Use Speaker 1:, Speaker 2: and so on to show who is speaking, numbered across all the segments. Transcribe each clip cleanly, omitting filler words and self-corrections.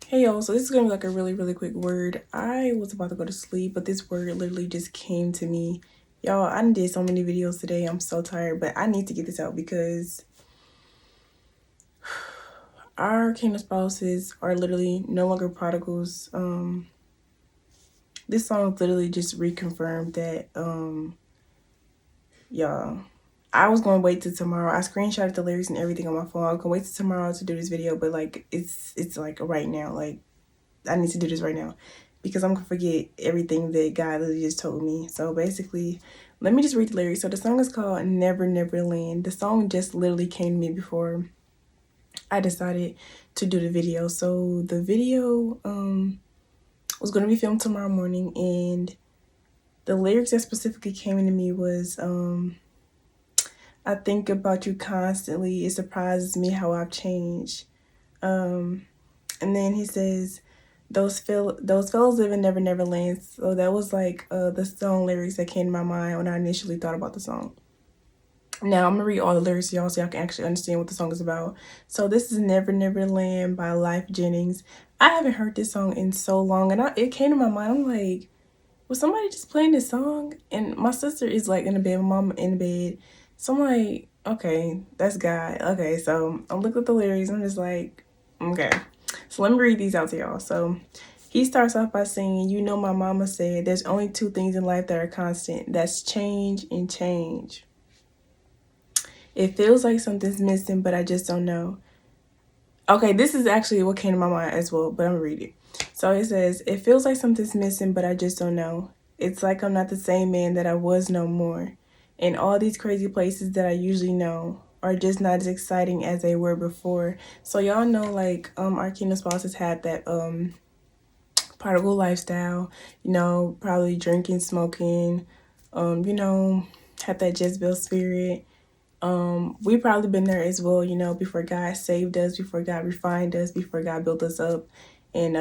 Speaker 1: Hey y'all, so this is gonna be like a really quick word. I was about to go to sleep, but this word literally just came to me. Y'all, I did so many videos today. I'm so tired, but I need to get this out because our kingdom spouses are literally no longer prodigals. This song literally just reconfirmed that, y'all. I was gonna wait till tomorrow. I screenshotted the lyrics and everything on my phone. I was gonna wait till tomorrow to do this video, but like it's like right now. Like I need to do this right now because I'm gonna forget everything that God literally just told me. So basically, let me just read the lyrics. So the song is called Never Never Land. The song just literally came to me before I decided to do the video. So the video was gonna be filmed tomorrow morning, and the lyrics that specifically came into me was I think about you constantly. It surprises me how I've changed. And then he says, those fellows live in Never Never Land. So that was like the song lyrics that came to my mind when I initially thought about the song. Now I'm gonna read all the lyrics to y'all so y'all can actually understand what the song is about. So this is Never Never Land by Life Jennings. I haven't heard this song in so long, and it came to my mind. I'm like, was somebody just playing this song? And my sister is like in the bed, my mom in the bed. So I'm like, okay, that's God. Okay, so I looked at the lyrics and I'm just like, okay. So let me read these out to y'all. So he starts off by saying, you know, my mama said there's only two things in life that are constant. That's change and change. It feels like something's missing, but I just don't know. Okay, this is actually what came to my mind as well, but I'm gonna read it. So it says, it feels like something's missing, but I just don't know. It's like I'm not the same man that I was no more. And all these crazy places that I usually know are just not as exciting as they were before. So y'all know, like, our kingdom spouses had that prodigal lifestyle, you know, probably drinking, smoking, you know, had that Jezebel spirit. We probably been there as well, you know, before God saved us, before God refined us, before God built us up. And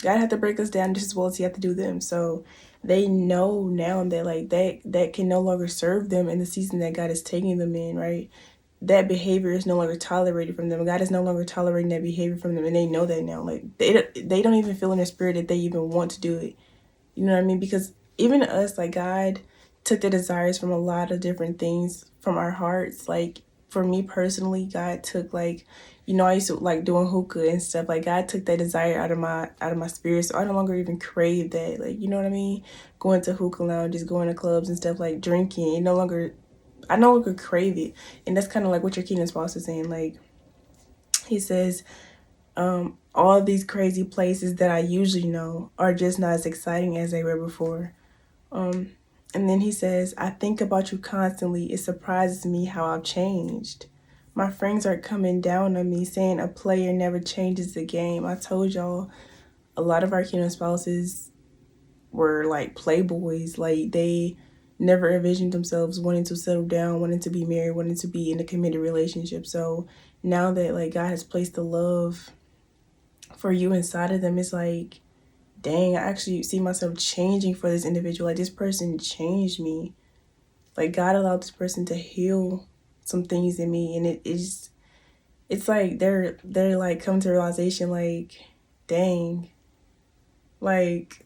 Speaker 1: God had to break us down just as well as he had to do them. So they know now that like that can no longer serve them in the season that God is taking them in, right? That behavior is no longer tolerated from them. God is no longer tolerating that behavior from them, and they know that now. Like they don't even feel in their spirit that they even want to do it. You know what I mean? Because even us, like God took the desires from a lot of different things from our hearts. Like for me personally, God took like, you know, I used to like doing hookah and stuff. Like God took that desire out of my spirit, so I no longer even crave that. Like, you know what I mean? Going to hookah lounges, going to clubs and stuff, like drinking. I no longer crave it, and that's kind of like what your kingdom spouse is saying. Like he says, all these crazy places that I usually know are just not as exciting as they were before. And then he says, I think about you constantly. It surprises me how I've changed. My friends are coming down on me saying a player never changes the game. I told y'all a lot of our kingdom spouses were like playboys. Like they never envisioned themselves wanting to settle down, wanting to be married, wanting to be in a committed relationship. So now that like God has placed the love for you inside of them, it's like, dang, I actually see myself changing for this individual. Like this person changed me. Like God allowed this person to heal some things in me, and it's like they're like come to realization like, dang, like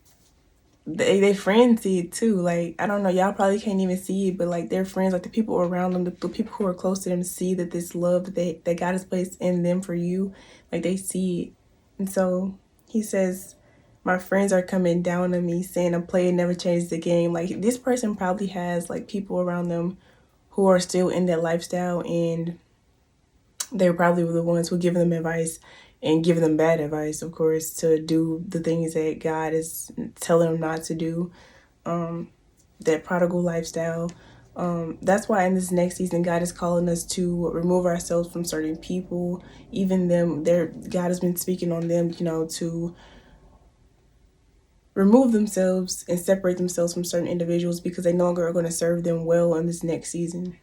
Speaker 1: they friends see it too. Like I don't know, y'all probably can't even see it, but like their friends, like the people around them, the people who are close to them, see that this love that God has placed in them for you, like they see it. And so he says, my friends are coming down on me saying a player never changes the game. Like this person probably has like people around them who are still in that lifestyle, and they're probably the ones who give them advice and give them bad advice, of course, to do the things that God is telling them not to do. That prodigal lifestyle. That's why in this next season, God is calling us to remove ourselves from certain people, even them. God has been speaking on them, you know, to remove themselves and separate themselves from certain individuals because they no longer are going to serve them well in this next season.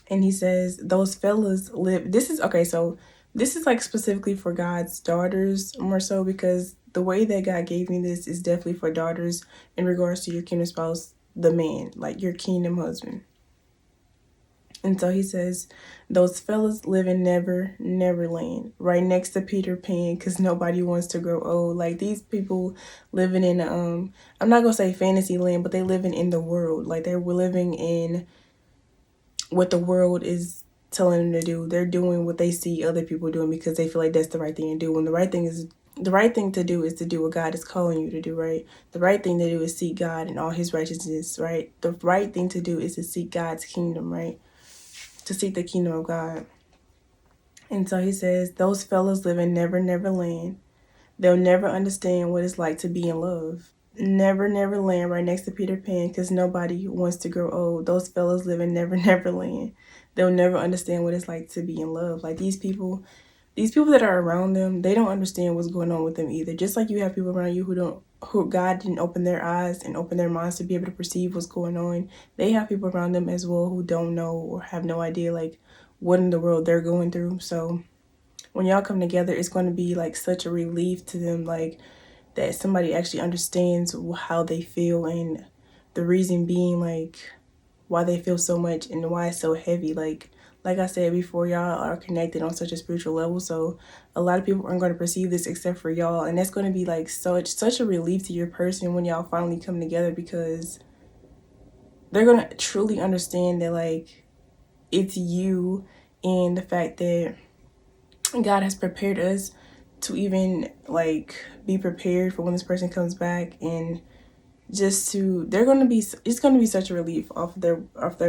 Speaker 1: And he says, those fellas live. This is okay. So this is like specifically for God's daughters more so, because the way that God gave me this is definitely for daughters in regards to your kingdom spouse, the man, like your kingdom husband. And so he says, those fellas live in Neverland, right next to Peter Pan, because nobody wants to grow old. Like, these people living in, I'm not going to say fantasy land, but they living in the world. Like, they're living in what the world is telling them to do. They're doing what they see other people doing because they feel like that's the right thing to do. When the right thing to do is to do what God is calling you to do, right? The right thing to do is seek God and all his righteousness, right? The right thing to do is to seek God's kingdom, right? To seek the kingdom of God. And so he says, those fellas live in Neverland. They'll never understand what it's like to be in love. Neverland, right next to Peter Pan, because nobody wants to grow old. Those fellas live in Neverland. They'll never understand what it's like to be in love. Like, these people that are around them, they don't understand what's going on with them either. Just like you have people around you who God didn't open their eyes and open their minds to be able to perceive what's going on. They have people around them as well who don't know or have no idea like what in the world they're going through. So when y'all come together, it's going to be like such a relief to them, like that somebody actually understands how they feel and the reason being like why they feel so much and why it's so heavy. Like I said before, y'all are connected on such a spiritual level, so a lot of people aren't going to perceive this except for y'all, and that's going to be like such a relief to your person when y'all finally come together, because they're going to truly understand that like it's you, and the fact that God has prepared us to even like be prepared for when this person comes back, and just to it's going to be such a relief off their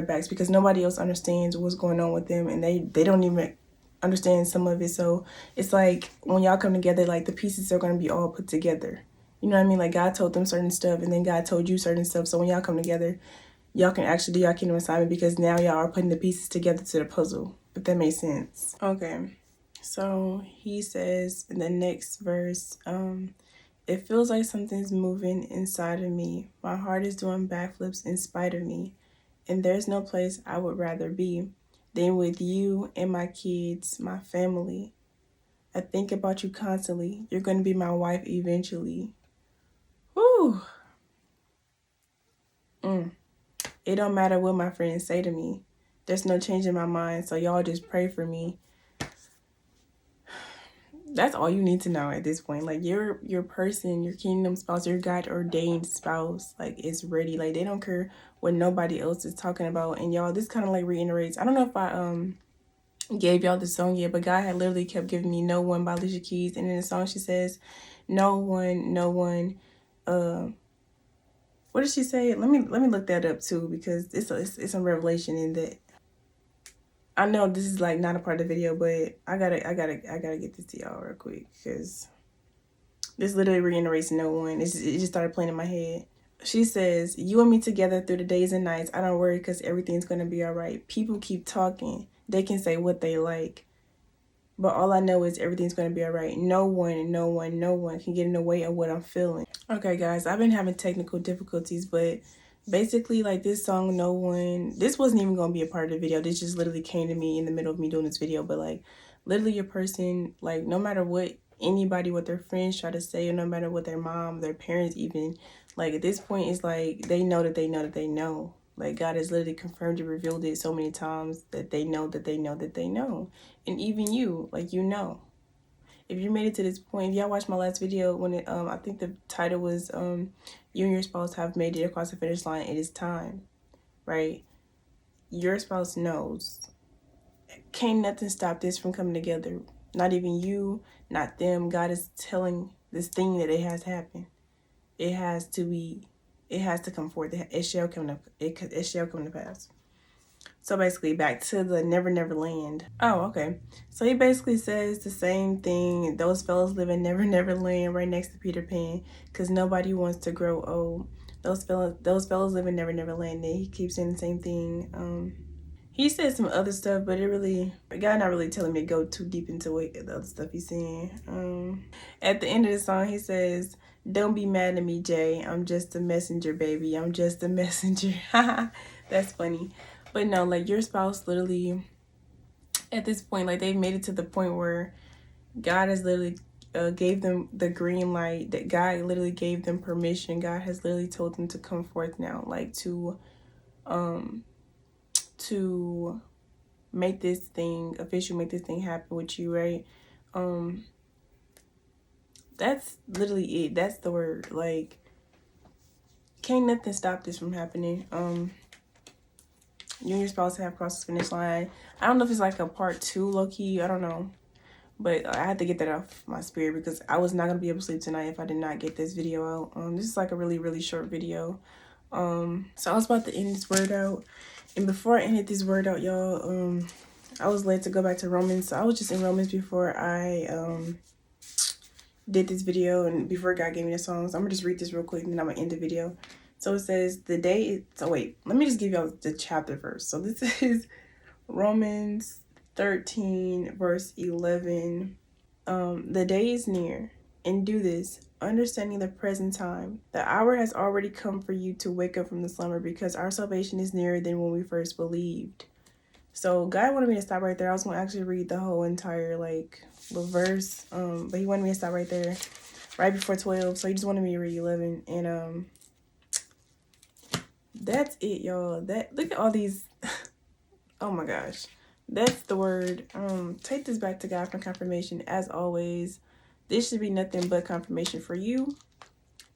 Speaker 1: backs, because nobody else understands what's going on with them, and they don't even understand some of it. So it's like when y'all come together, like the pieces are going to be all put together, you know what I mean? Like, God told them certain stuff and then God told you certain stuff, so when y'all come together, y'all can actually do your kingdom assignment, because now y'all are putting the pieces together to the puzzle, if that makes sense. Okay, so he says in the next verse, it feels like something's moving inside of me. My heart is doing backflips in spite of me. And there's no place I would rather be than with you and my kids, my family. I think about you constantly. You're going to be my wife eventually. Whew. It don't matter what my friends say to me. There's no change in my mind, so y'all just pray for me. That's all you need to know at this point. Like, your person, your kingdom spouse, your God ordained spouse, like, is ready. Like, they don't care what nobody else is talking about. And y'all, this kind of like reiterates. I don't know if I gave y'all the song yet, but God had literally kept giving me "No One" by Alicia Keys, and in the song she says, "No one, no one." What did she say? Let me look that up too, because it's a revelation in that. I know this is like not a part of the video, but I gotta get this to y'all real quick, because this literally reiterates "No One." It just started playing in my head. She says, "You and me together through the days and nights. I don't worry, because everything's gonna be all right. People keep talking. They can say what they like. But all I know is everything's going to be all right. No one, no one, no one can get in the way of what I'm feeling." Okay, guys, I've been having technical difficulties, but basically, like, this song, "No One," this wasn't even going to be a part of the video. This just literally came to me in the middle of me doing this video. But, like, literally your person, like, no matter what anybody, what their friends try to say, or no matter what their mom, their parents even, like, at this point, it's like they know that they know that they know. Like, God has literally confirmed and revealed it so many times that they know that they know that they know. And even you, like, you know. If you made it to this point, if y'all watched my last video when it, I think the title was, you and your spouse have made it across the finish line. It is time, right? Your spouse knows. Can't nothing stop this from coming together. Not even you, not them. God is telling this thing that it has happened. It has to come forth. It shall come to pass. So basically, back to the Never Land. Oh, okay. So he basically says the same thing. Those fellas live in Never Land, right next to Peter Pan, because nobody wants to grow old. Those fellas live in Never Land. And he keeps saying the same thing. He said some other stuff, but God not really telling me to go too deep into the other stuff he's saying. At the end of the song, he says, "Don't be mad at me, Jay. I'm just a messenger, baby. I'm just a messenger." That's funny. But no, like, your spouse literally, at this point, like, they've made it to the point where God has literally gave them the green light, that God literally gave them permission. God has literally told them to come forth now, like, to make this thing official, make this thing happen with you, right? That's literally it. That's the word. Like, can't nothing stop this from happening. You and your spouse have crossed the finish line. I don't know if it's like a part 2, low-key. I don't know. But I had to get that off my spirit because I was not going to be able to sleep tonight if I did not get this video out. This is like a really, really short video. So I was about to end this word out. And before I ended this word out, y'all, I was led to go back to Romans. So I was just in Romans before I did this video and before God gave me the songs. I'm going to just read this real quick and then I'm going to end the video. So it says, wait, let me just give y'all the chapter first. So this is Romans 13, verse 11. The day is near, and do this, understanding the present time. The hour has already come for you to wake up from the slumber, because our salvation is nearer than when we first believed. So God wanted me to stop right there. I was going to actually read the whole entire, like, the verse, but he wanted me to stop right there, right before 12. So he just wanted me to read 11, and that's it, y'all. Look at all these. Oh my gosh, that's the word. Take this back to God for confirmation. As always, this should be nothing but confirmation for you.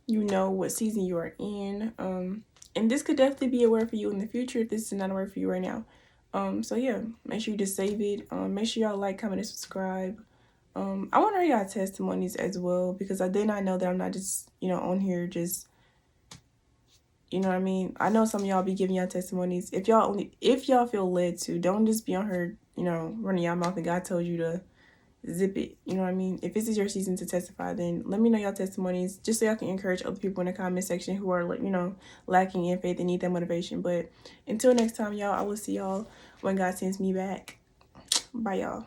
Speaker 1: You know what season you are in, and this could definitely be a word for you in the future if this is not a word for you right now. So yeah, make sure you just save it. Make sure y'all like, comment, and subscribe. I want to hear y'all testimonies as well, because I did not know that I'm not just, on here just, you know what I mean? I know some of y'all be giving y'all testimonies. If y'all feel led to, don't just be on her, running y'all mouth and God told you to zip it. You know what I mean? If this is your season to testify, then let me know y'all testimonies, just so y'all can encourage other people in the comment section who are, lacking in faith and need that motivation. But until next time, y'all, I will see y'all when God sends me back. Bye, y'all.